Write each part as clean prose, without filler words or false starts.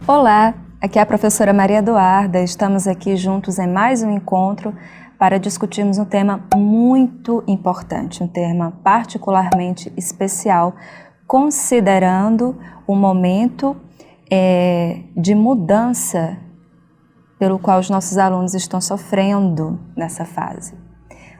Olá, aqui é a professora Maria Eduarda. Estamos aqui juntos em mais um encontro para discutirmos um tema muito importante, um tema particularmente especial, considerando o momento de mudança pelo qual os nossos alunos estão sofrendo nessa fase.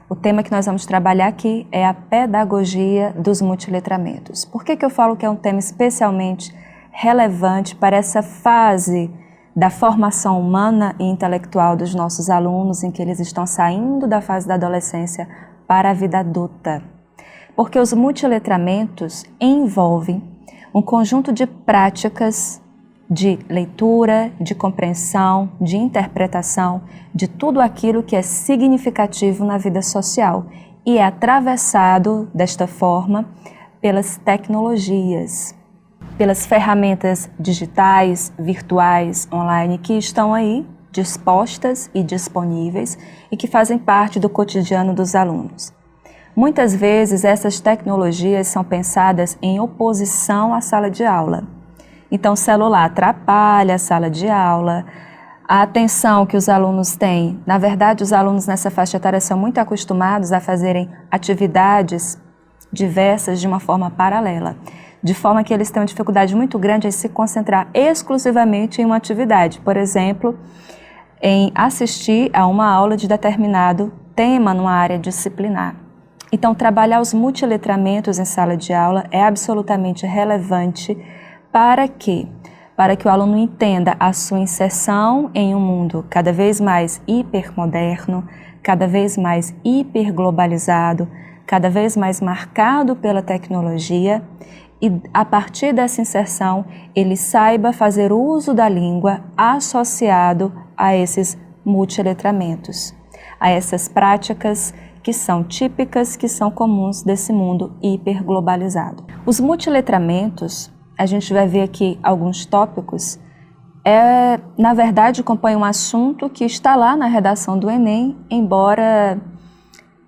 O tema que nós vamos trabalhar aqui é a pedagogia dos multiletramentos. Por que eu falo que é um tema especialmente relevante para essa fase da formação humana e intelectual dos nossos alunos, em que eles estão saindo da fase da adolescência para a vida adulta? Porque os multiletramentos envolvem um conjunto de práticas de leitura, de compreensão, de interpretação, de tudo aquilo que é significativo na vida social e é atravessado desta forma pelas tecnologias, pelas ferramentas digitais, virtuais, online, que estão aí dispostas e disponíveis e que fazem parte do cotidiano dos alunos. Muitas vezes essas tecnologias são pensadas em oposição à sala de aula. Então o celular atrapalha a sala de aula, a atenção que os alunos têm. Na verdade, os alunos nessa faixa etária são muito acostumados a fazerem atividades diversas de uma forma paralela, de forma que eles têm uma dificuldade muito grande em se concentrar exclusivamente em uma atividade, por exemplo, em assistir a uma aula de determinado tema numa área disciplinar. Então, trabalhar os multiletramentos em sala de aula é absolutamente relevante para quê? Para que o aluno entenda a sua inserção em um mundo cada vez mais hipermoderno, cada vez mais hiperglobalizado, cada vez mais marcado pela tecnologia, e a partir dessa inserção ele saiba fazer uso da língua associado a esses multiletramentos, a essas práticas que são típicas, que são comuns desse mundo hiperglobalizado. Os multiletramentos, a gente vai ver aqui alguns tópicos, na verdade compõe um assunto que está lá na redação do Enem, embora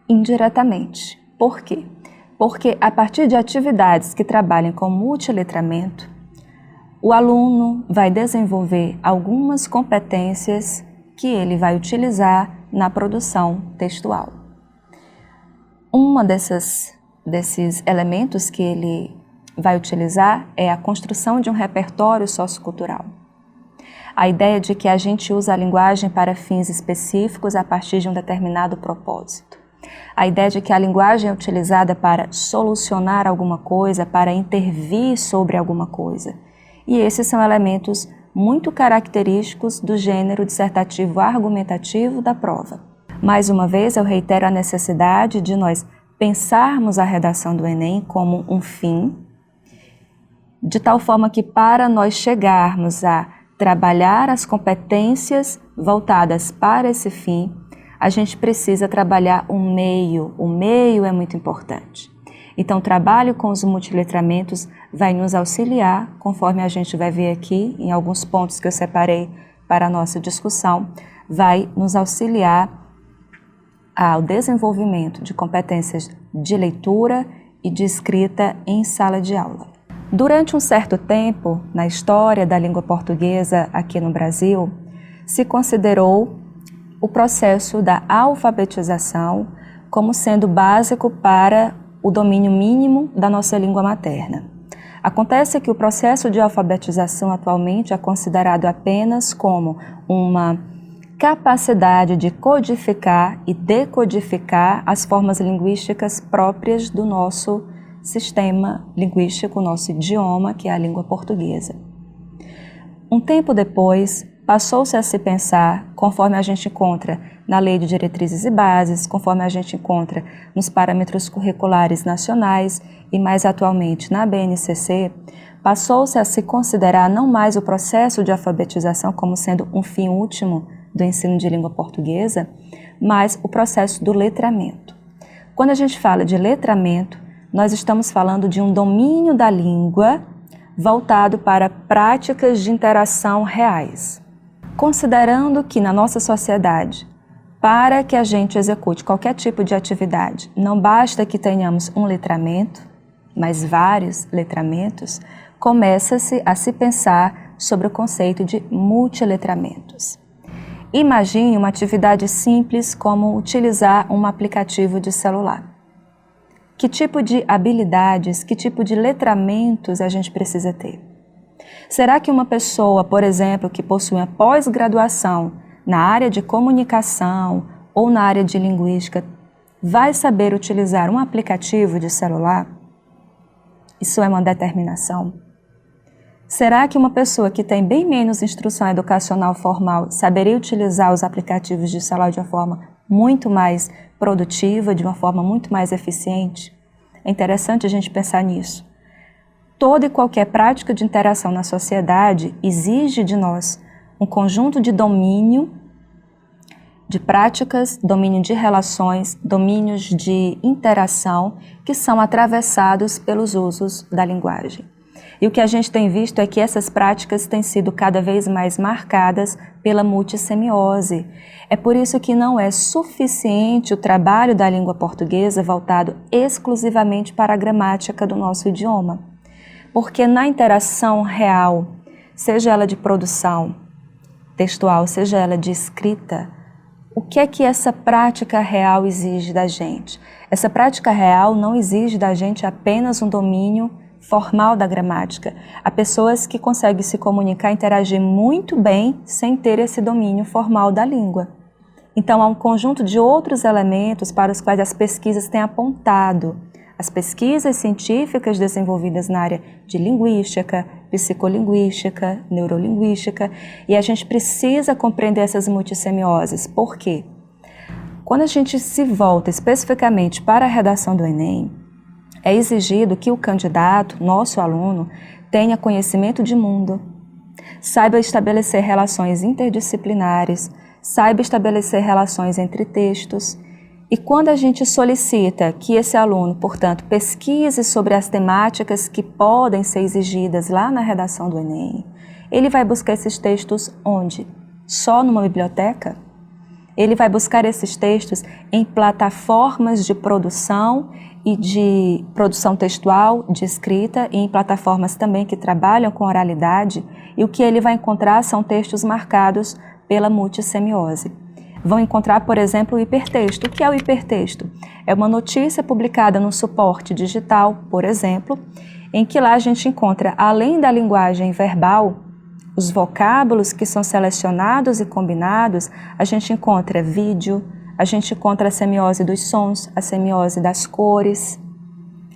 indiretamente. Por quê? Porque a partir de atividades que trabalhem com multiletramento, o aluno vai desenvolver algumas competências que ele vai utilizar na produção textual. Uma desses elementos que ele vai utilizar é a construção de um repertório sociocultural. A ideia de que a gente usa a linguagem para fins específicos a partir de um determinado propósito. A ideia de que a linguagem é utilizada para solucionar alguma coisa, para intervir sobre alguma coisa. E esses são elementos muito característicos do gênero dissertativo argumentativo da prova. Mais uma vez, eu reitero a necessidade de nós pensarmos a redação do Enem como um fim, de tal forma que para nós chegarmos a trabalhar as competências voltadas para esse fim, a gente precisa trabalhar o meio é muito importante. Então, o trabalho com os multiletramentos vai nos auxiliar, conforme a gente vai ver aqui, em alguns pontos que eu separei para a nossa discussão, vai nos auxiliar ao desenvolvimento de competências de leitura e de escrita em sala de aula. Durante um certo tempo, na história da língua portuguesa aqui no Brasil, se considerou o processo da alfabetização como sendo básico para o domínio mínimo da nossa língua materna. Acontece que o processo de alfabetização atualmente é considerado apenas como uma capacidade de codificar e decodificar as formas linguísticas próprias do nosso sistema linguístico, nosso idioma, que é a língua portuguesa. Um tempo depois, passou-se a se pensar, conforme a gente encontra na Lei de Diretrizes e Bases, conforme a gente encontra nos parâmetros curriculares nacionais e mais atualmente na BNCC, passou-se a se considerar não mais o processo de alfabetização como sendo um fim último do ensino de língua portuguesa, mas o processo do letramento. Quando a gente fala de letramento, nós estamos falando de um domínio da língua voltado para práticas de interação reais. Considerando que na nossa sociedade, para que a gente execute qualquer tipo de atividade, não basta que tenhamos um letramento, mas vários letramentos, começa-se a se pensar sobre o conceito de multiletramentos. Imagine uma atividade simples como utilizar um aplicativo de celular. Que tipo de habilidades, que tipo de letramentos a gente precisa ter? Será que uma pessoa, por exemplo, que possui uma pós-graduação na área de comunicação ou na área de linguística, vai saber utilizar um aplicativo de celular? Isso é uma determinação? Será que uma pessoa que tem bem menos instrução educacional formal saberia utilizar os aplicativos de celular de uma forma muito mais produtiva, de uma forma muito mais eficiente? É interessante a gente pensar nisso. Toda e qualquer prática de interação na sociedade exige de nós um conjunto de domínio de práticas, domínio de relações, domínios de interação que são atravessados pelos usos da linguagem. E o que a gente tem visto é que essas práticas têm sido cada vez mais marcadas pela multissemiose. É por isso que não é suficiente o trabalho da língua portuguesa voltado exclusivamente para a gramática do nosso idioma. Porque na interação real, seja ela de produção textual, seja ela de escrita, o que é que essa prática real exige da gente? Essa prática real não exige da gente apenas um domínio formal da gramática. Há pessoas que conseguem se comunicar e interagir muito bem sem ter esse domínio formal da língua. Então, há um conjunto de outros elementos para os quais as pesquisas têm apontado. As pesquisas científicas desenvolvidas na área de linguística, psicolinguística, neurolinguística, e a gente precisa compreender essas multissemioses. Por quê? Quando a gente se volta especificamente para a redação do Enem, é exigido que o candidato, nosso aluno, tenha conhecimento de mundo, saiba estabelecer relações interdisciplinares, saiba estabelecer relações entre textos. E quando a gente solicita que esse aluno, portanto, pesquise sobre as temáticas que podem ser exigidas lá na redação do Enem, ele vai buscar esses textos onde? Só numa biblioteca? Ele vai buscar esses textos em plataformas de produção e de produção textual, de escrita, e em plataformas também que trabalham com oralidade, e o que ele vai encontrar são textos marcados pela multissemiose. Vão encontrar, por exemplo, o hipertexto. O que é o hipertexto? É uma notícia publicada no suporte digital, por exemplo, em que lá a gente encontra, além da linguagem verbal, os vocábulos que são selecionados e combinados, a gente encontra vídeo, a gente encontra a semiose dos sons, a semiose das cores,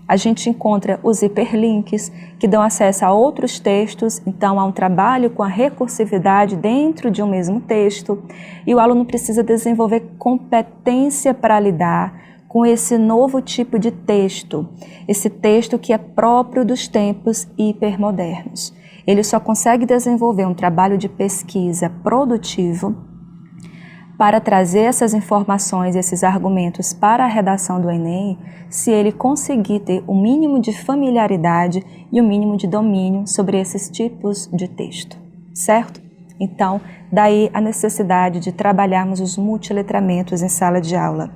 a gente encontra os hiperlinks que dão acesso a outros textos, então há um trabalho com a recursividade dentro de um mesmo texto, e o aluno precisa desenvolver competência para lidar com esse novo tipo de texto, esse texto que é próprio dos tempos hipermodernos. Ele só consegue desenvolver um trabalho de pesquisa produtivo para trazer essas informações, esses argumentos para a redação do Enem, se ele conseguir ter o mínimo de familiaridade e o mínimo de domínio sobre esses tipos de texto, certo? Então, daí a necessidade de trabalharmos os multiletramentos em sala de aula.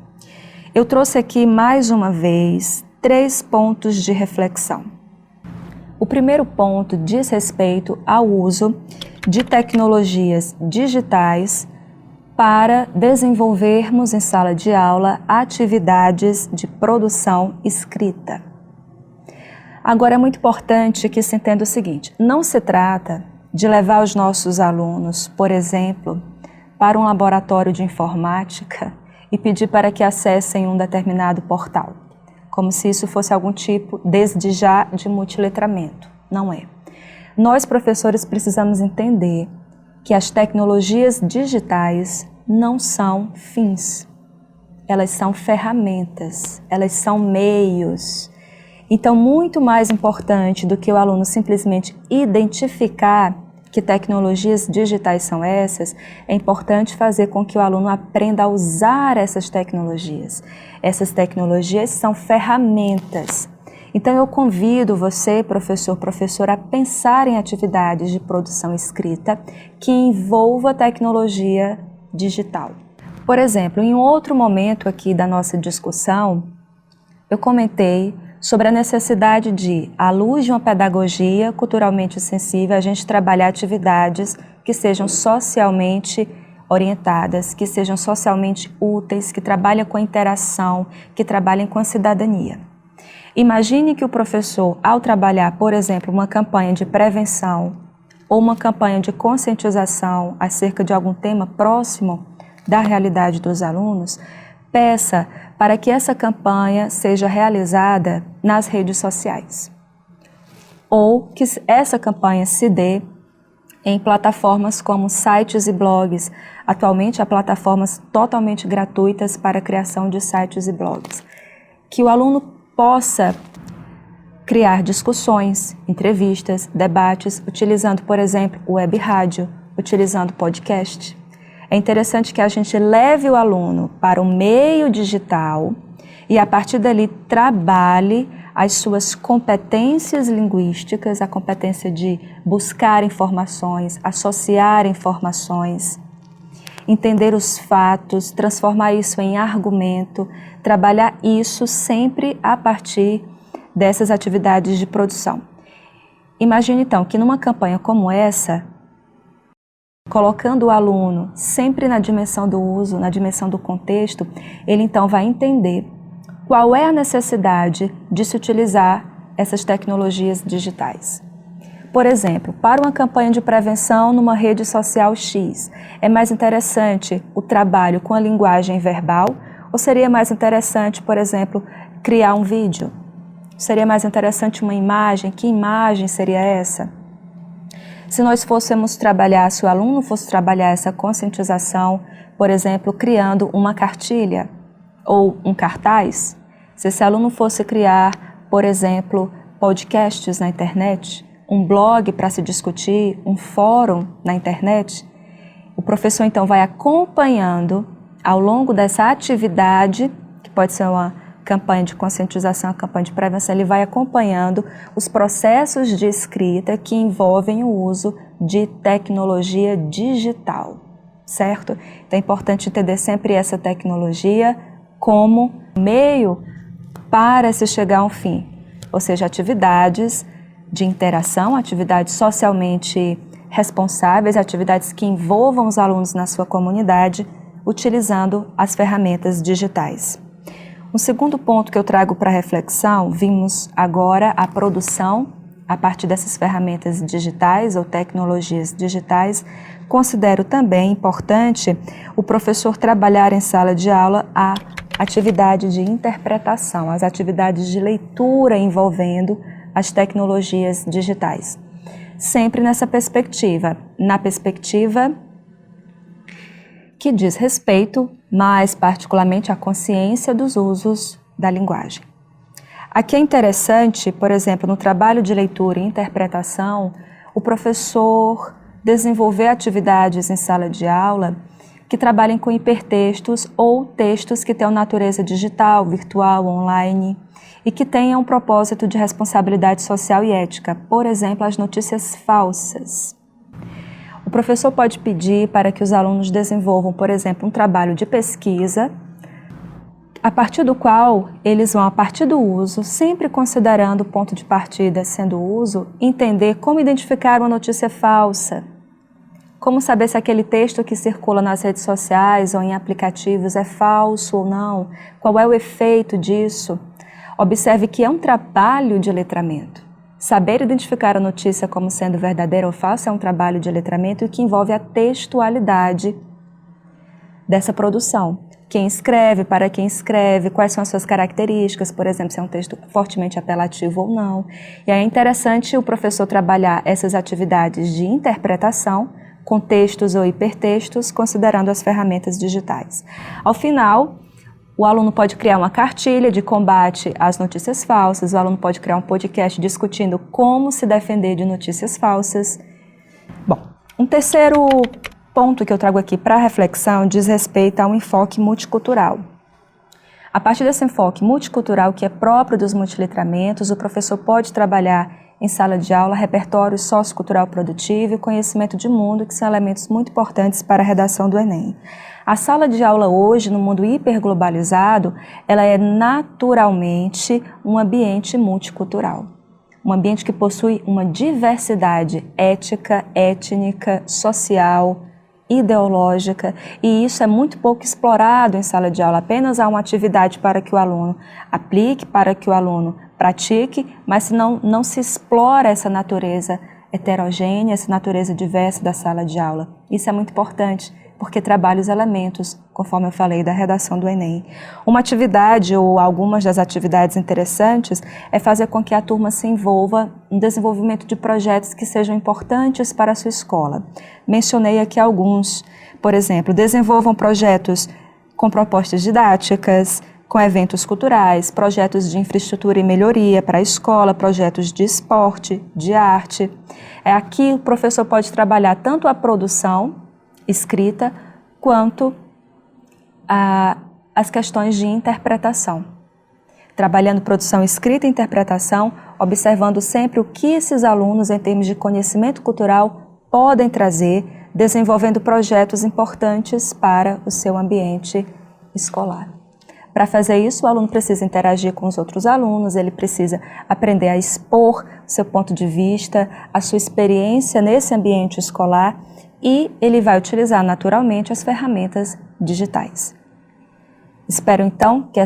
Eu trouxe aqui mais uma vez 3 pontos de reflexão. O primeiro ponto diz respeito ao uso de tecnologias digitais para desenvolvermos em sala de aula atividades de produção escrita. Agora é muito importante que se entenda o seguinte, não se trata de levar os nossos alunos, por exemplo, para um laboratório de informática e pedir para que acessem um determinado portal, como se isso fosse algum tipo, desde já, de multiletramento. Não é. Nós, professores, precisamos entender que as tecnologias digitais não são fins, elas são ferramentas, elas são meios. Então, muito mais importante do que o aluno simplesmente identificar que tecnologias digitais são essas, é importante fazer com que o aluno aprenda a usar essas tecnologias. Essas tecnologias são ferramentas. Então, eu convido você, professor, professora, a pensar em atividades de produção escrita que envolva tecnologia digital. Por exemplo, em um outro momento aqui da nossa discussão, eu comentei sobre a necessidade de, à luz de uma pedagogia culturalmente sensível, a gente trabalhar atividades que sejam socialmente orientadas, que sejam socialmente úteis, que trabalhem com a interação, que trabalhem com a cidadania. Imagine que o professor, ao trabalhar, por exemplo, uma campanha de prevenção ou uma campanha de conscientização acerca de algum tema próximo da realidade dos alunos, peça para que essa campanha seja realizada nas redes sociais, ou que essa campanha se dê em plataformas como sites e blogs. Atualmente há plataformas totalmente gratuitas para a criação de sites e blogs. Que o aluno possa criar discussões, entrevistas, debates, utilizando, por exemplo, web rádio, utilizando podcast. É interessante que a gente leve o aluno para o meio digital e, a partir dali, trabalhe as suas competências linguísticas, a competência de buscar informações, associar informações, entender os fatos, transformar isso em argumento, trabalhar isso sempre a partir dessas atividades de produção. Imagine, então, que numa campanha como essa, colocando o aluno sempre na dimensão do uso, na dimensão do contexto, ele então vai entender qual é a necessidade de se utilizar essas tecnologias digitais. Por exemplo, para uma campanha de prevenção numa rede social X, é mais interessante o trabalho com a linguagem verbal ou seria mais interessante, por exemplo, criar um vídeo? Seria mais interessante uma imagem? Que imagem seria essa? Se nós fôssemos trabalhar, se o aluno fosse trabalhar essa conscientização, por exemplo, criando uma cartilha ou um cartaz, se esse aluno fosse criar, por exemplo, podcasts na internet, um blog para se discutir, um fórum na internet, o professor então vai acompanhando ao longo dessa atividade, que pode ser uma campanha de conscientização, campanha de prevenção, ele vai acompanhando os processos de escrita que envolvem o uso de tecnologia digital, certo? Então é importante entender sempre essa tecnologia como meio para se chegar a um fim, ou seja, atividades de interação, atividades socialmente responsáveis, atividades que envolvam os alunos na sua comunidade, utilizando as ferramentas digitais. Um segundo ponto que eu trago para reflexão, vimos agora a produção a partir dessas ferramentas digitais ou tecnologias digitais. Considero também importante o professor trabalhar em sala de aula a atividade de interpretação, as atividades de leitura envolvendo as tecnologias digitais. Sempre nessa perspectiva, na perspectiva que diz respeito, mais particularmente, à consciência dos usos da linguagem. Aqui é interessante, por exemplo, no trabalho de leitura e interpretação, o professor desenvolver atividades em sala de aula que trabalhem com hipertextos ou textos que tenham natureza digital, virtual, online e que tenham um propósito de responsabilidade social e ética, por exemplo, as notícias falsas. O professor pode pedir para que os alunos desenvolvam, por exemplo, um trabalho de pesquisa, a partir do qual eles vão, a partir do uso, sempre considerando o ponto de partida sendo o uso, entender como identificar uma notícia falsa, como saber se aquele texto que circula nas redes sociais ou em aplicativos é falso ou não, qual é o efeito disso. Observe que é um trabalho de letramento. Saber identificar a notícia como sendo verdadeira ou falsa é um trabalho de letramento e que envolve a textualidade dessa produção. Quem escreve, para quem escreve, quais são as suas características, por exemplo, se é um texto fortemente apelativo ou não. E aí é interessante o professor trabalhar essas atividades de interpretação com textos ou hipertextos, considerando as ferramentas digitais. Ao final, o aluno pode criar uma cartilha de combate às notícias falsas, o aluno pode criar um podcast discutindo como se defender de notícias falsas. Bom, um terceiro ponto que eu trago aqui para reflexão diz respeito a um enfoque multicultural. A partir desse enfoque multicultural que é próprio dos multiletramentos, o professor pode trabalhar em sala de aula, repertório sociocultural produtivo e conhecimento de mundo, que são elementos muito importantes para a redação do Enem. A sala de aula hoje, no mundo hiperglobalizado, ela é naturalmente um ambiente multicultural. Um ambiente que possui uma diversidade ética, étnica, social, ideológica, e isso é muito pouco explorado em sala de aula. Apenas há uma atividade para que o aluno aplique, para que o aluno pratique, mas não se explora essa natureza heterogênea, essa natureza diversa da sala de aula. Isso é muito importante, porque trabalha os elementos, conforme eu falei, da redação do Enem. Uma atividade ou algumas das atividades interessantes é fazer com que a turma se envolva no desenvolvimento de projetos que sejam importantes para a sua escola. Mencionei aqui alguns. Por exemplo, desenvolvam projetos com propostas didáticas, com eventos culturais, projetos de infraestrutura e melhoria para a escola, projetos de esporte, de arte. Aqui o professor pode trabalhar tanto a produção escrita, quanto as questões de interpretação. Trabalhando produção escrita e interpretação, observando sempre o que esses alunos, em termos de conhecimento cultural, podem trazer, desenvolvendo projetos importantes para o seu ambiente escolar. Para fazer isso, o aluno precisa interagir com os outros alunos, ele precisa aprender a expor seu ponto de vista, a sua experiência nesse ambiente escolar, e ele vai utilizar naturalmente as ferramentas digitais. Espero então que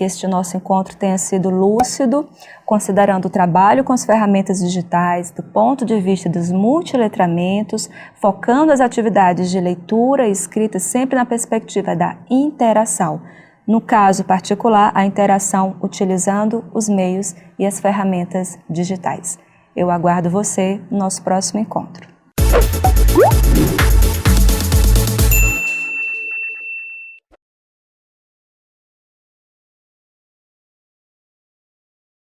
este nosso encontro tenha sido lúcido, considerando o trabalho com as ferramentas digitais do ponto de vista dos multiletramentos, focando as atividades de leitura e escrita sempre na perspectiva da interação. No caso particular, a interação utilizando os meios e as ferramentas digitais. Eu aguardo você no nosso próximo encontro.